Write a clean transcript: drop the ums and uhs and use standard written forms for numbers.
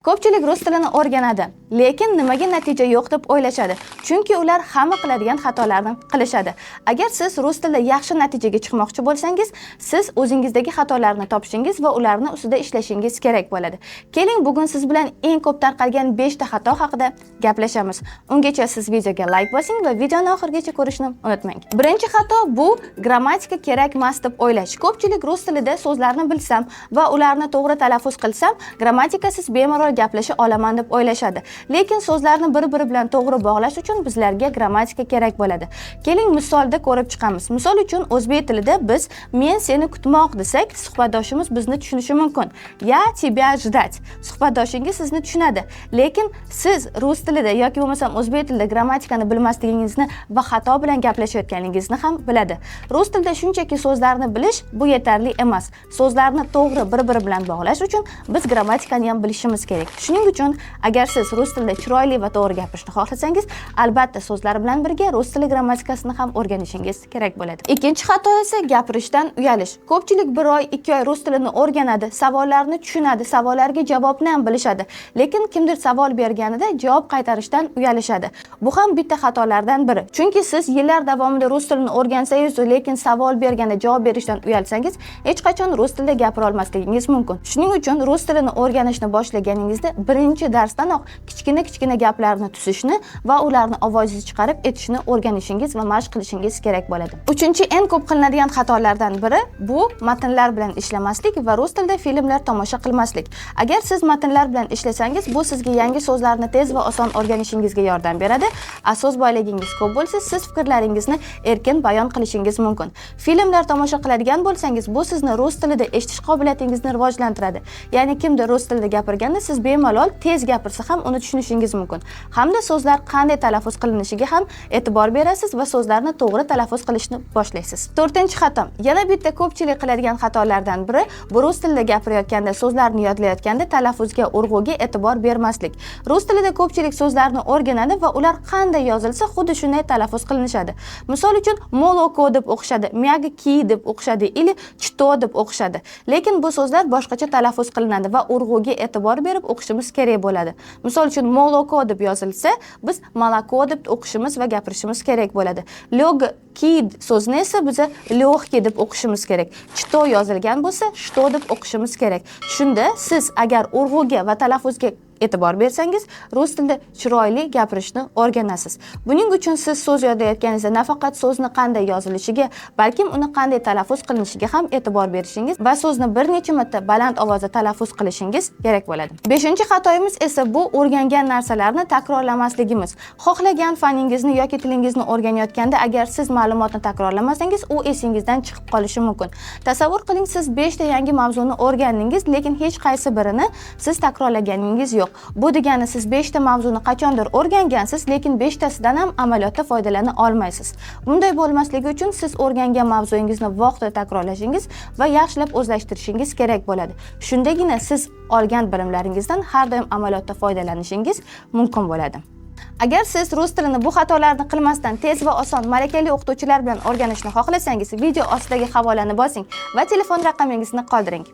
Ko'pchilik rus tilini o'rganadi, lekin nimaga natija yo'q deb o'ylashadi. Chunki ular hamma qiladigan xatolarni qilishadi. Agar siz rus tilida yaxshi natijaga chiqmoqchi bo'lsangiz, siz o'zingizdagi xatolarni topishingiz va ularni ustida ishlashingiz kerak bo'ladi. Keling, bugun siz bilan eng ko'p tarqalgan 5 ta xato haqida gaplashamiz. Ungacha siz videoga like bosing va videoni oxirigacha ko'rishni unutmang. Birinchi xato bu grammatika kerak emas deb o'ylash. Ko'pchilik rus tilida so'zlarni bilsam va ularni to'g'ri talaffuz qilsam, grammatikasiz bemalol gaplasha olaman deb o'ylashadi. Lekin so'zlarni bir-biri bilan to'g'ri bog'lash uchun bizlarga grammatika kerak bo'ladi. Keling, misolda ko'rib chiqamiz. Misol uchun o'zbek tilida biz men seni kutmoq desak, suhbatdoshimiz bizni tushunishi mumkin. Ya тебя ждать. Suhbatdoshingiz sizni tushunadi. Lekin siz rus tilida yoki bo'lmasam o'zbek tilida grammatikani bilmasligingizni va xato bilan gaplashayotganingizni ham biladi. Rus tilida shunchaki so'zlarni bilish bu yetarli emas. So'zlarni to'g'ri bir-biri bilan bog'lash uchun biz grammatikani ham bilishimiz kerak. Shuning uchun agar siz rus tilida chiroyli va to'g'ri gapirishni xohlasangiz, albatta so'zlar bilan birga rus tili grammatikasini ham o'rganishingiz kerak bo'ladi. Ikkinchi xato esa gapirishdan uyalish. Ko'pchilik 1 oy, 2 oy rus tilini o'rganadi, savollarni tushunadi, savollarga javobni ham bilishadi. Lekin kimdir savol berganida javob qaytarishdan uyalishadi. Bu ham bitta xatolardan biri. Chunki siz yillar davomida rus tilini o'rgansangiz, lekin savol berganda javob berishdan uyalsangiz, hech qachon rus tilida gapira olmasligingiz mumkin. Shuning uchun rus tilini o'rganishni boshlaganingizda birinchi darsdanoq kichkina gaplarni tuzishni va ularni ovozsiz chiqarib aytishni o'rganishingiz va mashq qilishingiz kerak bo'ladi. Uchinchi eng ko'p qilinadigan xatolardan biri bu matnlar bilan ishlamaslik va rus tilida filmlar tomosha qilmaslik. Agar siz matnlar bilan ishlasangiz, bu sizga yangi so'zlarni tez va oson o'rganishingizga yordam beradi. So'z boyligingiz ko'p bo'lsa, siz fikrlaringizni erkin bayon qilishingiz mumkin. Filmlar tomosha qiladigan bo'lsangiz, bu sizni rus tilida eshitish qobiliyatingizni rivojlantiradi. Ya'ni kimdir rus tilida gapirganda siz bemalol tez gapirsa ham uni tushunishingiz mumkin. Hamda so'zlar qanday talaffuz qilinishiga ham e'tibor berasiz va so'zlarni to'g'ri talaffuz qilishni boshlaysiz. To'rtinchi xato. Yana bitta ko'pchilik qiladigan xatolardan biri bu rus tilida gapirayotganda, so'zlarni yodlayotganda talaffuzga, urg'uga e'tibor bermaslik. Rus tilida ko'pchilik so'zlarni o'rganadi va ular qanday yozilsa, xuddi shunday talaffuz qilinishadi. Misol uchun moloko deb o'qishadi, myagki deb o'qishadi, ili chto deb o'qishadi. Lekin bu so'zlar boshqacha talaffuz qilinadi va urg'uga e'tibor berib o'qishimiz kerak bo'ladi. Misol uchun moloko deb yozilsa, biz malako deb o'qishimiz va gapirishimiz kerak bo'ladi. Lyogi so'zni esa biz lyogki deb o'qishimiz kerak. Chto yozilgan bo'lsa, shto deb o'qishimiz kerak. Shunda siz agar urg'uga va talaffuzga e'tibor bersangiz, rus tilida chiroyli gapirishni o'rganasiz. Buning uchun siz so'z yozayotganingizda nafaqat so'zni qanday yozilishiga, balkim uni qanday talaffuz qilinishiga ham e'tibor berishingiz va so'zni bir necha marta baland ovozda talaffuz qilishingiz kerak bo'ladi. Beshinchi xatoyimiz esa bu o'rgangan narsalarni takrorlamasligimiz. Xohlagan faningizni yoki tilingizni o'rganayotganda agar siz ma'lumotni takrorlamasangiz, u esingizdan chiqib qolishi mumkin. Tasavvur qiling, siz 5 ta yangi mavzuni o'rgandingiz, lekin hech qaysi birini siz takrorlaganingiz yo'q. Bu degani siz 5 ta mavzuni qachondir o'rgangansiz, lekin 5 tasidan ham amaliyotda foydalana olmaysiz. Bunday bo'lmasligi uchun siz o'rgangan mavzuyingizni vaqtida takrorlashingiz va yaxshilab o'zlashtirishingiz kerak bo'ladi. Shundagina siz olgan bilimlaringizdan har doim amaliyotda foydalanishingiz mumkin bo'ladi. Agar siz rus tilini bu xatolarni qilmasdan tez va oson malakali o'qituvchilar bilan o'rganishni xohlasangiz, video ostidagi havolani bosing va telefon raqamingizni qoldiring.